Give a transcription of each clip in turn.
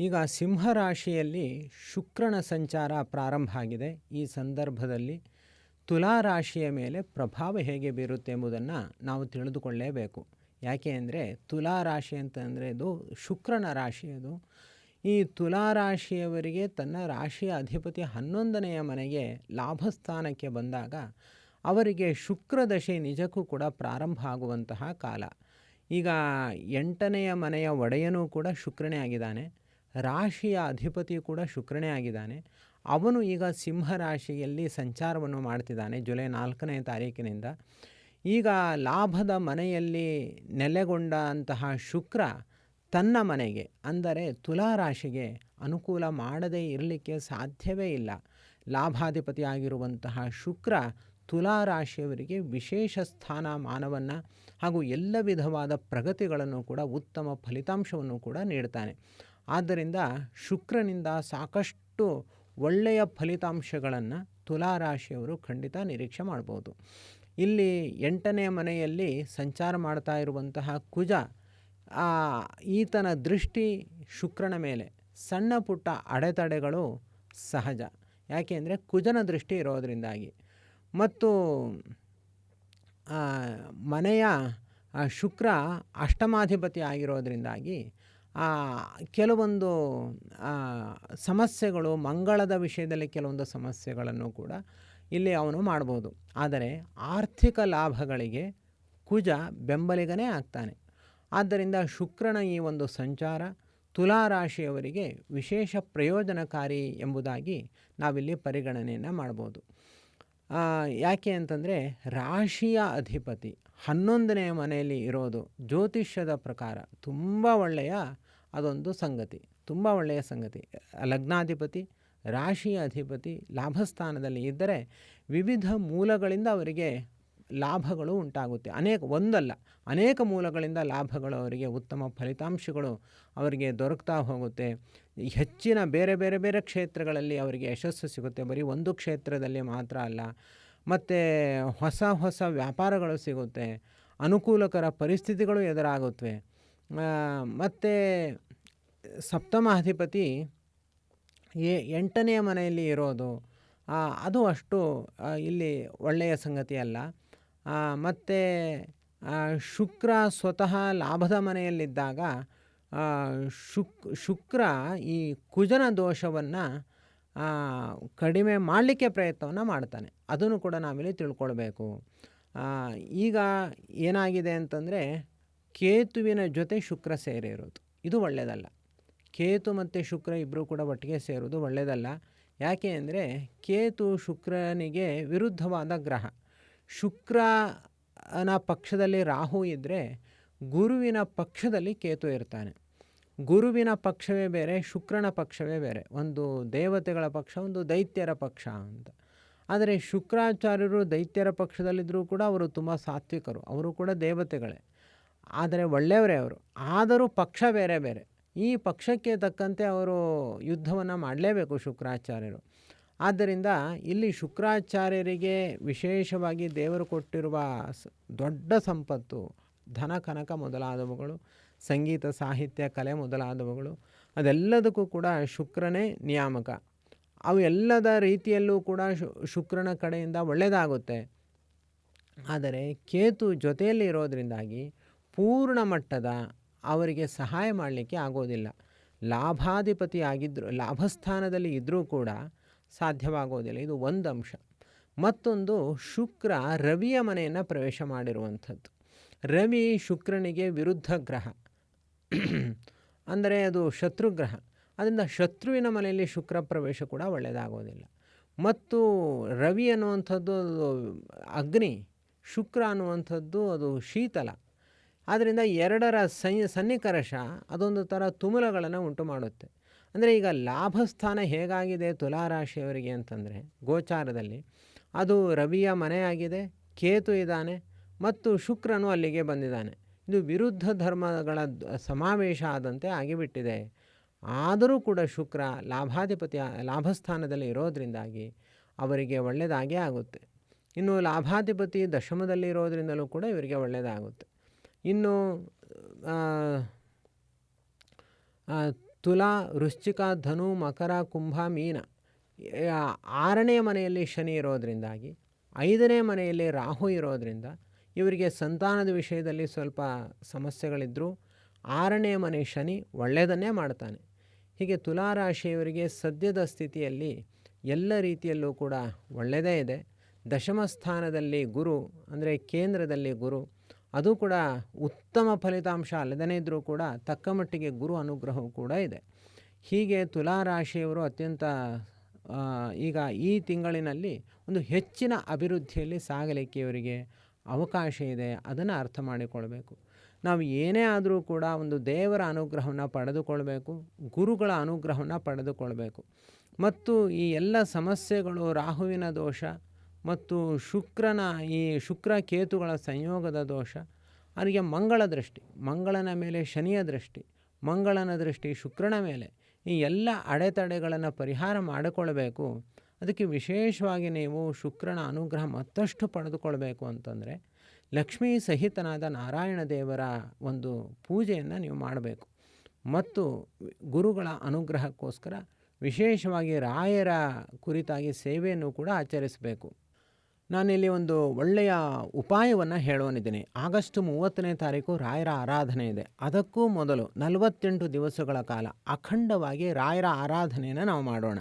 ಈಗ ಸಿಂಹ ರಾಶಿಯಲ್ಲಿ ಶುಕ್ರನ ಸಂಚಾರ ಪ್ರಾರಂಭ ಆಗಿದೆ. ಈ ಸಂದರ್ಭದಲ್ಲಿ ತುಲಾ ರಾಶಿಯ ಮೇಲೆ ಪ್ರಭಾವ ಹೇಗೆ ಬೀರುತ್ತೆ ಎಂಬುದನ್ನು ನಾವು ತಿಳಿದುಕೊಳ್ಳಲೇಬೇಕು. ಯಾಕೆ ಅಂದರೆ ತುಲಾ ರಾಶಿ ಅಂತಂದರೆ ಇದು ಶುಕ್ರನ ರಾಶಿ. ಅದು ಈ ತುಲಾ ರಾಶಿಯವರಿಗೆ ತನ್ನ ರಾಶಿಯ ಅಧಿಪತಿ 11ನೆಯ ಮನೆಗೆ ಲಾಭಸ್ಥಾನಕ್ಕೆ ಬಂದಾಗ ಅವರಿಗೆ ಶುಕ್ರ ದಶೆ ನಿಜಕ್ಕೂ ಕೂಡ ಪ್ರಾರಂಭ ಆಗುವಂತಹ ಕಾಲ. ಈಗ 8ನೆಯ ಮನೆಯ ಒಡೆಯನೂ ಕೂಡ ಶುಕ್ರನೇ ಆಗಿದ್ದಾನೆ, ರಾಶಿಯ ಅಧಿಪತಿ ಕೂಡ ಶುಕ್ರನೇ ಆಗಿದ್ದಾನೆ. ಅವನು ಈಗ ಸಿಂಹ ರಾಶಿಯಲ್ಲಿ ಸಂಚಾರವನ್ನು ಮಾಡ್ತಿದ್ದಾನೆ ಜುಲೈ 4ನೇ ತಾರೀಕಿನಿಂದ. ಈಗ ಲಾಭದ ಮನೆಯಲ್ಲಿ ನೆಲೆಗೊಂಡಂತಹ ಶುಕ್ರ ತನ್ನ ಮನೆಗೆ ಅಂದರೆ ತುಲಾ ರಾಶಿಗೆ ಅನುಕೂಲ ಮಾಡದೇ ಇರಲಿಕ್ಕೆ ಸಾಧ್ಯವೇ ಇಲ್ಲ. ಲಾಭಾಧಿಪತಿ ಆಗಿರುವಂತಹ ಶುಕ್ರ ತುಲಾ ರಾಶಿಯವರಿಗೆ ವಿಶೇಷ ಸ್ಥಾನಮಾನವನ್ನು ಹಾಗೂ ಎಲ್ಲ ವಿಧವಾದ ಪ್ರಗತಿಗಳನ್ನು ಕೂಡ ಉತ್ತಮ ಫಲಿತಾಂಶವನ್ನು ಕೂಡ ನೀಡ್ತಾನೆ. ಆದ್ದರಿಂದ ಶುಕ್ರನಿಂದ ಸಾಕಷ್ಟು ಒಳ್ಳೆಯ ಫಲಿತಾಂಶಗಳನ್ನು ತುಲಾ ರಾಶಿಯವರು ಖಂಡಿತ ನಿರೀಕ್ಷೆ ಮಾಡ್ಬೋದು. ಇಲ್ಲಿ 8ನೇ ಮನೆಯಲ್ಲಿ ಸಂಚಾರ ಮಾಡ್ತಾ ಇರುವಂತಹ ಕುಜ, ಈತನ ದೃಷ್ಟಿ ಶುಕ್ರನ ಮೇಲೆ ಸಣ್ಣ ಪುಟ್ಟ ಅಡೆತಡೆಗಳು ಸಹಜ. ಯಾಕೆ ಅಂದರೆ ಕುಜನ ದೃಷ್ಟಿ ಇರೋದರಿಂದಾಗಿ ಮತ್ತು ಮನೆಯ ಶುಕ್ರ ಅಷ್ಟಮಾಧಿಪತಿ ಆಗಿರೋದರಿಂದಾಗಿ ಕೆಲವೊಂದು ಸಮಸ್ಯೆಗಳು, ಮಂಗಳದ ವಿಷಯದಲ್ಲಿ ಕೆಲವೊಂದು ಸಮಸ್ಯೆಗಳನ್ನು ಕೂಡ ಇಲ್ಲಿ ಅವನು ಮಾಡ್ಬೋದು. ಆದರೆ ಆರ್ಥಿಕ ಲಾಭಗಳಿಗೆ ಕುಜ ಬೆಂಬಲಿಗನೇ ಆಗ್ತಾನೆ. ಆದ್ದರಿಂದ ಶುಕ್ರನ ಈ ಒಂದು ಸಂಚಾರ ತುಲಾ ರಾಶಿಯವರಿಗೆ ವಿಶೇಷ ಪ್ರಯೋಜನಕಾರಿ ಎಂಬುದಾಗಿ ನಾವಿಲ್ಲಿ ಪರಿಗಣನೆಯನ್ನು ಮಾಡ್ಬೋದು. ಯಾಕೆ ಅಂತಂದರೆ ರಾಶಿಯ ಅಧಿಪತಿ 11ನೇ ಮನೆಯಲ್ಲಿ ಇರೋದು ಜ್ಯೋತಿಷ್ಯದ ಪ್ರಕಾರ ತುಂಬ ಒಳ್ಳೆಯ ಅದೊಂದು ಸಂಗತಿ, ತುಂಬ ಒಳ್ಳೆಯ ಸಂಗತಿ. ಲಗ್ನಾಧಿಪತಿ, ರಾಶಿಯ ಅಧಿಪತಿ ಲಾಭಸ್ಥಾನದಲ್ಲಿ ಇದ್ದರೆ ವಿವಿಧ ಮೂಲಗಳಿಂದ ಅವರಿಗೆ ಲಾಭಗಳು ಉಂಟಾಗುತ್ತೆ. ಅನೇಕ ಮೂಲಗಳಿಂದ ಲಾಭಗಳು, ಅವರಿಗೆ ಉತ್ತಮ ಫಲಿತಾಂಶಗಳು ಅವರಿಗೆ ದೊರಕ್ತಾ ಹೋಗುತ್ತೆ. ಹೆಚ್ಚಿನ ಬೇರೆ ಬೇರೆ ಬೇರೆ ಕ್ಷೇತ್ರಗಳಲ್ಲಿ ಅವರಿಗೆ ಯಶಸ್ಸು ಸಿಗುತ್ತೆ. ಬರೀ ಒಂದು ಕ್ಷೇತ್ರದಲ್ಲಿ ಮಾತ್ರ ಅಲ್ಲ, ಮತ್ತು ಹೊಸ ಹೊಸ ವ್ಯಾಪಾರಗಳು ಸಿಗುತ್ತೆ, ಅನುಕೂಲಕರ ಪರಿಸ್ಥಿತಿಗಳು ಎದುರಾಗುತ್ತವೆ. ಮತ್ತು ಸಪ್ತಮ ಅಧಿಪತಿ 8ನೇ ಮನೆಯಲ್ಲಿ ಇರೋದು ಅದು ಅಷ್ಟು ಇಲ್ಲಿ ಒಳ್ಳೆಯ ಸಂಗತಿ ಅಲ್ಲ. ಮತ್ತು ಶುಕ್ರ ಸ್ವತಃ ಲಾಭದ ಮನೆಯಲ್ಲಿದ್ದಾಗ ಶುಕ್ರ ಈ ಕುಜನ ದೋಷವನ್ನು ಕಡಿಮೆ ಮಾಡಲಿಕ್ಕೆ ಪ್ರಯತ್ನವನ್ನು ಮಾಡ್ತಾನೆ. ಅದನ್ನು ಕೂಡ ನಾವಿಲ್ಲಿ ತಿಳ್ಕೊಳ್ಬೇಕು. ಈಗ ಏನಾಗಿದೆ ಅಂತಂದರೆ ಕೇತುವಿನ ಜೊತೆ ಶುಕ್ರ ಸೇರಿರೋದು ಇದು ಒಳ್ಳೆಯದಲ್ಲ. ಕೇತು ಮತ್ತು ಶುಕ್ರ ಇಬ್ಬರು ಕೂಡ ಒಟ್ಟಿಗೆ ಸೇರೋದು ಒಳ್ಳೆಯದಲ್ಲ. ಯಾಕೆ ಅಂದರೆ ಕೇತು ಶುಕ್ರನಿಗೆ ವಿರುದ್ಧವಾದ ಗ್ರಹ. ಶುಕ್ರನ ಪಕ್ಷದಲ್ಲಿ ರಾಹು ಇದ್ದರೆ ಗುರುವಿನ ಪಕ್ಷದಲ್ಲಿ ಕೇತು ಇರ್ತಾನೆ. ಗುರುವಿನ ಪಕ್ಷವೇ ಬೇರೆ, ಶುಕ್ರನ ಪಕ್ಷವೇ ಬೇರೆ. ಒಂದು ದೇವತೆಗಳ ಪಕ್ಷ, ಒಂದು ದೈತ್ಯರ ಪಕ್ಷ ಅಂತ. ಆದರೆ ಶುಕ್ರಾಚಾರ್ಯರು ದೈತ್ಯರ ಪಕ್ಷದಲ್ಲಿದ್ದರೂ ಕೂಡ ಅವರು ತುಂಬ ಸಾತ್ವಿಕರು, ಅವರು ಕೂಡ ದೇವತೆಗಳೇ, ಆದರೆ ಒಳ್ಳೆಯವರೇ ಅವರು. ಆದರೂ ಪಕ್ಷ ಬೇರೆ ಬೇರೆ. ಈ ಪಕ್ಷಕ್ಕೆ ತಕ್ಕಂತೆ ಅವರು ಯುದ್ಧವನ್ನು ಮಾಡಲೇಬೇಕು ಶುಕ್ರಾಚಾರ್ಯರು. ಆದ್ದರಿಂದ ಇಲ್ಲಿ ಶುಕ್ರಾಚಾರ್ಯರಿಗೆ ವಿಶೇಷವಾಗಿ ದೇವರು ಕೊಟ್ಟಿರುವ ದೊಡ್ಡ ಸಂಪತ್ತು ಧನ ಕನಕ ಮೊದಲಾದವುಗಳು, ಸಂಗೀತ ಸಾಹಿತ್ಯ ಕಲೆ ಮೊದಲಾದವುಗಳು, ಅದೆಲ್ಲದಕ್ಕೂ ಕೂಡ ಶುಕ್ರನೇ ನಿಯಾಮಕ. ಅವು ಎಲ್ಲದ ರೀತಿಯಲ್ಲೂ ಕೂಡ ಶುಕ್ರನ ಕಡೆಯಿಂದ ಒಳ್ಳೆಯದಾಗುತ್ತೆ. ಆದರೆ ಕೇತು ಜೊತೆಯಲ್ಲಿ ಇರೋದರಿಂದಾಗಿ ಪೂರ್ಣ ಮಟ್ಟದ ಅವರಿಗೆ ಸಹಾಯ ಮಾಡಲಿಕ್ಕೆ ಆಗೋದಿಲ್ಲ. ಲಾಭಾಧಿಪತಿ ಆಗಿದ್ದರೂ, ಲಾಭಸ್ಥಾನದಲ್ಲಿ ಇದ್ದರೂ ಕೂಡ ಸಾಧ್ಯವಾಗೋದಿಲ್ಲ. ಇದು ಒಂದು ಅಂಶ. ಮತ್ತೊಂದು, ಶುಕ್ರ ರವಿಯ ಮನೆಯನ್ನು ಪ್ರವೇಶ ಮಾಡಿರುವಂಥದ್ದು. ರವಿ ಶುಕ್ರನಿಗೆ ವಿರುದ್ಧ ಗ್ರಹ, ಅಂದರೆ ಅದು ಶತ್ರುಗ್ರಹ. ಅದರಿಂದ ಶತ್ರುವಿನ ಮನೆಯಲ್ಲಿ ಶುಕ್ರ ಪ್ರವೇಶ ಕೂಡ ಒಳ್ಳೆಯದಾಗೋದಿಲ್ಲ. ಮತ್ತು ರವಿ ಅನ್ನುವಂಥದ್ದು ಅಗ್ನಿ, ಶುಕ್ರ ಅನ್ನುವಂಥದ್ದು ಅದು ಶೀತಲ. ಆದ್ದರಿಂದ ಎರಡರ ಸನ್ನಿಕರ್ಷ ಅದೊಂದು ಥರ ತುಮುಲಗಳನ್ನು ಉಂಟು ಮಾಡುತ್ತೆ. ಅಂದರೆ ಈಗ ಲಾಭಸ್ಥಾನ ಹೇಗಾಗಿದೆ ತುಲಾ ರಾಶಿಯವರಿಗೆ ಅಂತಂದರೆ ಗೋಚಾರದಲ್ಲಿ ಅದು ರವಿಯ ಮನೆಯಾಗಿದೆ, ಕೇತು ಇದ್ದಾನೆ ಮತ್ತು ಶುಕ್ರನು ಅಲ್ಲಿಗೆ ಬಂದಿದ್ದಾನೆ. ಇದು ವಿರುದ್ಧ ಧರ್ಮಗಳ ಸಮಾವೇಶ ಆದಂತೆ ಆಗಿಬಿಟ್ಟಿದೆ. ಆದರೂ ಕೂಡ ಶುಕ್ರ ಲಾಭಸ್ಥಾನದಲ್ಲಿ ಇರೋದರಿಂದಾಗಿ ಅವರಿಗೆ ಒಳ್ಳೆಯದಾಗೇ ಆಗುತ್ತೆ. ಇನ್ನು ಲಾಭಾಧಿಪತಿ ದಶಮದಲ್ಲಿ ಇರೋದರಿಂದಲೂ ಕೂಡ ಇವರಿಗೆ ಒಳ್ಳೆಯದಾಗುತ್ತೆ. ಇನ್ನು ತುಲಾ, ವೃಶ್ಚಿಕ, ಧನು, ಮಕರ, ಕುಂಭ, ಮೀನ 6ನೇ ಮನೆಯಲ್ಲಿ ಶನಿ ಇರೋದರಿಂದಾಗಿ 5ನೇ ಮನೆಯಲ್ಲಿ ರಾಹು ಇರೋದರಿಂದ ಇವರಿಗೆ ಸಂತಾನದ ವಿಷಯದಲ್ಲಿ ಸ್ವಲ್ಪ ಸಮಸ್ಯೆಗಳಿದ್ದರೂ 6ನೇ ಮನೆ ಶನಿ ಒಳ್ಳೆಯದನ್ನೇ ಮಾಡ್ತಾನೆ. ಹೀಗೆ ತುಲಾರಾಶಿಯವರಿಗೆ ಸದ್ಯದ ಸ್ಥಿತಿಯಲ್ಲಿ ಎಲ್ಲ ರೀತಿಯಲ್ಲೂ ಕೂಡ ಒಳ್ಳೆಯದೇ ಇದೆ. ದಶಮ ಸ್ಥಾನದಲ್ಲಿ ಗುರು ಅಂದರೆ ಕೇಂದ್ರದಲ್ಲಿ ಗುರು, ಅದು ಕೂಡ ಉತ್ತಮ ಫಲಿತಾಂಶ ಅಲ್ಲದೇ ಇದ್ದರೂ ಕೂಡ ತಕ್ಕ ಮಟ್ಟಿಗೆ ಗುರು ಅನುಗ್ರಹವೂ ಕೂಡ ಇದೆ. ಹೀಗೆ ತುಲಾರಾಶಿಯವರು ಅತ್ಯಂತ ಈಗ ಈ ತಿಂಗಳಿನಲ್ಲಿ ಒಂದು ಹೆಚ್ಚಿನ ಅಭಿವೃದ್ಧಿಯಲ್ಲಿ ಸಾಗಲಿಕ್ಕೆ ಇವರಿಗೆ ಅವಕಾಶ ಇದೆ. ಅದನ್ನು ಅರ್ಥ ಮಾಡಿಕೊಳ್ಬೇಕು. ನಾವು ಏನೇ ಆದರೂ ಕೂಡ ಒಂದು ದೇವರ ಅನುಗ್ರಹವನ್ನು ಪಡೆದುಕೊಳ್ಬೇಕು, ಗುರುಗಳ ಅನುಗ್ರಹವನ್ನು ಪಡೆದುಕೊಳ್ಬೇಕು. ಮತ್ತು ಈ ಎಲ್ಲ ಸಮಸ್ಯೆಗಳು ರಾಹುವಿನ ದೋಷ ಮತ್ತು ಶುಕ್ರ ಕೇತುಗಳ ಸಂಯೋಗದ ದೋಷ, ಅವರಿಗೆ ಮಂಗಳ ದೃಷ್ಟಿ, ಮಂಗಳನ ಮೇಲೆ ಶನಿಯ ದೃಷ್ಟಿ, ಮಂಗಳನ ದೃಷ್ಟಿ ಶುಕ್ರನ ಮೇಲೆ, ಈ ಎಲ್ಲ ಅಡೆತಡೆಗಳನ್ನು ಪರಿಹಾರ ಮಾಡಿಕೊಳ್ಬೇಕು. ಅದಕ್ಕೆ ವಿಶೇಷವಾಗಿ ನೀವು ಶುಕ್ರನ ಅನುಗ್ರಹ ಮತ್ತಷ್ಟು ಪಡೆದುಕೊಳ್ಬೇಕು ಅಂತಂದರೆ ಲಕ್ಷ್ಮೀ ಸಹಿತನಾದ ನಾರಾಯಣ ದೇವರ ಒಂದು ಪೂಜೆಯನ್ನು ನೀವು ಮಾಡಬೇಕು. ಮತ್ತು ಗುರುಗಳ ಅನುಗ್ರಹಕ್ಕೋಸ್ಕರ ವಿಶೇಷವಾಗಿ ರಾಯರ ಕುರಿತಾಗಿ ಸೇವೆಯನ್ನು ಕೂಡ ಆಚರಿಸಬೇಕು. ನಾನಿಲ್ಲಿ ಒಂದು ಒಳ್ಳೆಯ ಉಪಾಯವನ್ನು ಹೇಳೋನಿದ್ದೀನಿ. ಆಗಸ್ಟ್ 30ನೇ ತಾರೀಕು ರಾಯರ ಆರಾಧನೆ ಇದೆ. ಅದಕ್ಕೂ ಮೊದಲು 48 ದಿವಸಗಳ ಕಾಲ ಅಖಂಡವಾಗಿ ರಾಯರ ಆರಾಧನೆಯನ್ನು ನಾವು ಮಾಡೋಣ.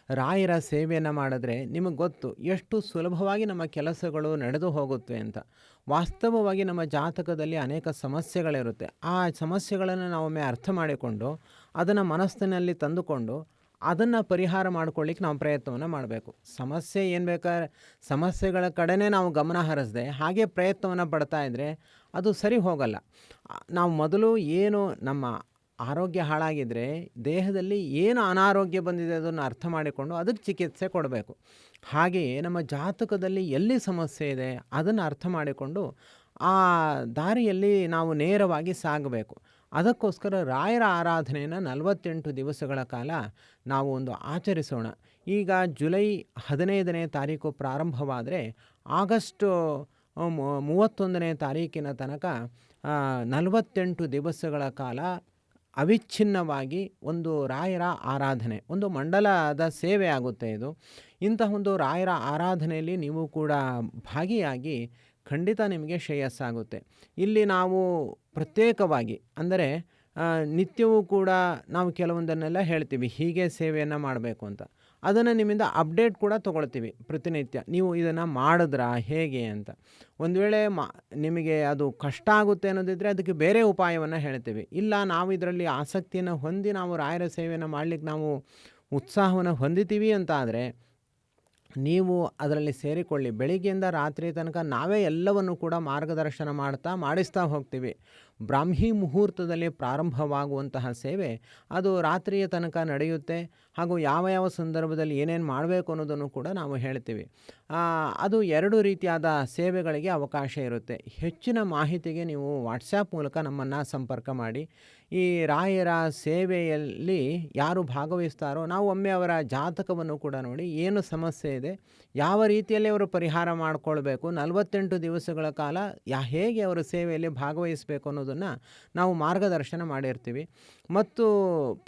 ರಾಯರ ಸೇವೆಯನ್ನು ಮಾಡಿದ್ರೆ ನಿಮಗೆ ಗೊತ್ತು ಎಷ್ಟು ಸುಲಭವಾಗಿ ನಮ್ಮ ಕೆಲಸಗಳು ನಡೆದು ಹೋಗುತ್ತವೆ ಅಂತ. ವಾಸ್ತವವಾಗಿ ನಮ್ಮ ಜಾತಕದಲ್ಲಿ ಅನೇಕ ಸಮಸ್ಯೆಗಳಿರುತ್ತೆ. ಆ ಸಮಸ್ಯೆಗಳನ್ನು ನಾವೊಮ್ಮೆ ಅರ್ಥ ಮಾಡಿಕೊಂಡು ಅದನ್ನು ಮನಸ್ಸಿನಲ್ಲಿ ತಂದುಕೊಂಡು ಅದನ್ನು ಪರಿಹಾರ ಮಾಡ್ಕೊಳ್ಳಿಕ್ಕೆ ನಾವು ಪ್ರಯತ್ನವನ್ನು ಮಾಡಬೇಕು. ಸಮಸ್ಯೆ ಏನು ಬೇಕಾದ್ರೆ ಸಮಸ್ಯೆಗಳ ಕಡೆನೇ ನಾವು ಗಮನ ಹರಿಸದೆ ಹಾಗೆ ಪ್ರಯತ್ನವನ್ನು ಪಡ್ತಾ ಇದ್ದರೆ ಅದು ಸರಿ ಹೋಗಲ್ಲ. ನಾವು ಮೊದಲು ಏನು ನಮ್ಮ ಆರೋಗ್ಯ ಹಾಳಾಗಿದ್ದರೆ ದೇಹದಲ್ಲಿ ಏನು ಅನಾರೋಗ್ಯ ಬಂದಿದೆ ಅದನ್ನು ಅರ್ಥ ಮಾಡಿಕೊಂಡು ಅದಕ್ಕೆ ಚಿಕಿತ್ಸೆ ಕೊಡಬೇಕು. ಹಾಗೆಯೇ ನಮ್ಮ ಜಾತಕದಲ್ಲಿ ಎಲ್ಲಿ ಸಮಸ್ಯೆ ಇದೆ ಅದನ್ನು ಅರ್ಥ ಮಾಡಿಕೊಂಡು ಆ ದಾರಿಯಲ್ಲಿ ನಾವು ನೇರವಾಗಿ ಸಾಗಬೇಕು. ಅದಕ್ಕೋಸ್ಕರ ರಾಯರ ಆರಾಧನೆಯನ್ನು 48 ದಿವಸಗಳ ಕಾಲ ನಾವು ಒಂದು ಆಚರಿಸೋಣ. ಈಗ ಜುಲೈ 15ನೇ ತಾರೀಕು ಪ್ರಾರಂಭವಾದರೆ ಆಗಸ್ಟ್ 31ನೇ ತಾರೀಕಿನ ತನಕ 48 ದಿವಸಗಳ ಕಾಲ ಅವಿಚ್ಛಿನ್ನವಾಗಿ ಒಂದು ರಾಯರ ಆರಾಧನೆ, ಒಂದು ಮಂಡಲದ ಸೇವೆ ಆಗುತ್ತೆ ಇದು. ಇಂತಹ ಒಂದು ರಾಯರ ಆರಾಧನೆಯಲ್ಲಿ ನೀವು ಕೂಡ ಭಾಗಿಯಾಗಿ ಖಂಡಿತ ನಿಮಗೆ ಶ್ರೇಯಸ್ಸಾಗುತ್ತೆ. ಇಲ್ಲಿ ನಾವು ಪ್ರತ್ಯೇಕವಾಗಿ ಅಂದರೆ ನಿತ್ಯವೂ ಕೂಡ ನಾವು ಕೆಲವೊಂದನ್ನೆಲ್ಲ ಹೇಳ್ತೀವಿ, ಹೀಗೆ ಸೇವೆಯನ್ನು ಮಾಡಬೇಕು ಅಂತ. ಅದನ್ನು ನಿಮ್ಮಿಂದ ಅಪ್ಡೇಟ್ ಕೂಡ ತೊಗೊಳ್ತೀವಿ ಪ್ರತಿನಿತ್ಯ. ನೀವು ಇದನ್ನು ಮಾಡಿದ್ರಾ ಹೇಗೆ ಅಂತ. ಒಂದು ವೇಳೆ ನಿಮಗೆ ಅದು ಕಷ್ಟ ಆಗುತ್ತೆ ಅನ್ನೋದಿದ್ದರೆ ಅದಕ್ಕೆ ಬೇರೆ ಉಪಾಯವನ್ನು ಹೇಳ್ತೀವಿ. ಇಲ್ಲ ನಾವು ಇದರಲ್ಲಿ ಆಸಕ್ತಿಯನ್ನು ಹೊಂದಿ ನಾವು ರಾಯರ ಸೇವೆಯನ್ನು ಮಾಡಲಿಕ್ಕೆ ನಾವು ಉತ್ಸಾಹವನ್ನು ಹೊಂದಿತೀವಿ ಅಂತ ಆದರೆ ನೀವು ಅದರಲ್ಲಿ ಸೇರಿಕೊಳ್ಳಿ. ಬೆಳಿಗ್ಗೆಯಿಂದ ರಾತ್ರಿ ತನಕ ನಾವೇ ಎಲ್ಲವನ್ನು ಕೂಡ ಮಾರ್ಗದರ್ಶನ ಮಾಡಿಸ್ತಾ ಹೋಗ್ತೀವಿ. ಬ್ರಾಹ್ಮಿ ಮುಹೂರ್ತದಲ್ಲಿ ಪ್ರಾರಂಭವಾಗುವಂತಹ ಸೇವೆ ಅದು ರಾತ್ರಿಯ ತನಕ ನಡೆಯುತ್ತೆ. ಹಾಗೂ ಯಾವ ಸಂದರ್ಭದಲ್ಲಿ ಏನೇನು ಮಾಡಬೇಕು ಅನ್ನೋದನ್ನು ಕೂಡ ನಾವು ಹೇಳ್ತೀವಿ. ಅದು 2 ರೀತಿಯಾದ ಸೇವೆಗಳಿಗೆ ಅವಕಾಶ ಇರುತ್ತೆ. ಹೆಚ್ಚಿನ ಮಾಹಿತಿಗೆ ನೀವು ವಾಟ್ಸಾಪ್ ಮೂಲಕ ನಮ್ಮನ್ನು ಸಂಪರ್ಕ ಮಾಡಿ. ಈ ರಾಯರ ಸೇವೆಯಲ್ಲಿ ಯಾರು ಭಾಗವಹಿಸ್ತಾರೋ ನಾವು ಒಮ್ಮೆ ಅವರ ಜಾತಕವನ್ನು ಕೂಡ ನೋಡಿ ಏನು ಸಮಸ್ಯೆ ಇದೆ, ಯಾವ ರೀತಿಯಲ್ಲಿ ಅವರು ಪರಿಹಾರ ಮಾಡಿಕೊಳ್ಬೇಕು, 48 ದಿವಸಗಳ ಕಾಲ ಹೇಗೆ ಅವರು ಸೇವೆಯಲ್ಲಿ ಭಾಗವಹಿಸಬೇಕು ಅನ್ನೋದನ್ನು ನಾವು ಮಾರ್ಗದರ್ಶನ ಮಾಡಿರ್ತೀವಿ. ಮತ್ತು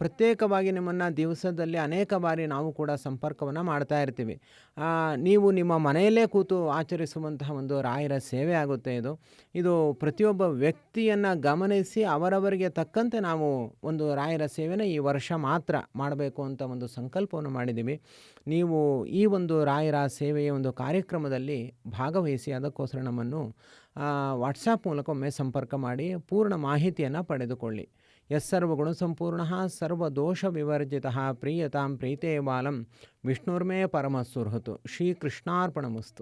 ಪ್ರತ್ಯೇಕವಾಗಿ ನಿಮ್ಮನ್ನು ದಿವಸದಲ್ಲಿ ಅನೇಕ ಬಾರಿ ನಾವು ಕೂಡ ಸಂಪರ್ಕವನ್ನು ಮಾಡ್ತಾ ಇರ್ತೀವಿ. ನೀವು ನಿಮ್ಮ ಮನೆಯಲ್ಲೇ ಕೂತು ಆಚರಿಸುವಂತಹ ಒಂದು ರಾಯರ ಸೇವೆ ಆಗುತ್ತೆ ಇದು ಪ್ರತಿಯೊಬ್ಬ ವ್ಯಕ್ತಿಯನ್ನು ಗಮನಿಸಿ ಅವರವರಿಗೆ ತಕ್ಕಂತೆ ನಾವು ಒಂದು ರಾಯರ ಸೇವೆನ ಈ ವರ್ಷ ಮಾತ್ರ ಮಾಡಬೇಕು ಅಂತ ಒಂದು ಸಂಕಲ್ಪವನ್ನು ಮಾಡಿದ್ದೀವಿ. ನೀವು ಈ ಒಂದು ರಾಯರ ಸೇವೆಯ ಒಂದು ಕಾರ್ಯಕ್ರಮದಲ್ಲಿ ಭಾಗವಹಿಸಿ ಅದಕ್ಕೋಸ್ಕರ ನಮ್ಮನ್ನು ವಾಟ್ಸಾಪ್ ಮೂಲಕ ಒಮ್ಮೆ ಸಂಪರ್ಕ ಮಾಡಿ ಪೂರ್ಣ ಮಾಹಿತಿಯನ್ನು ಪಡೆದುಕೊಳ್ಳಿ. ಯಸ್ಸರ್ವಗುಣ ಸಂಪೂರ್ಣಃ ಸರ್ವದೋಷ ವಿವರ್ಜಿತಃ ಪ್ರೀಯತಾಂ ಪ್ರೀತೇ ಬಾಲಂ ವಿಷ್ಣುರ್ಮೇ ಪರಮಸುಹೃತ್. ಶ್ರೀಕೃಷ್ಣಾರ್ಪಣಮಸ್ತು.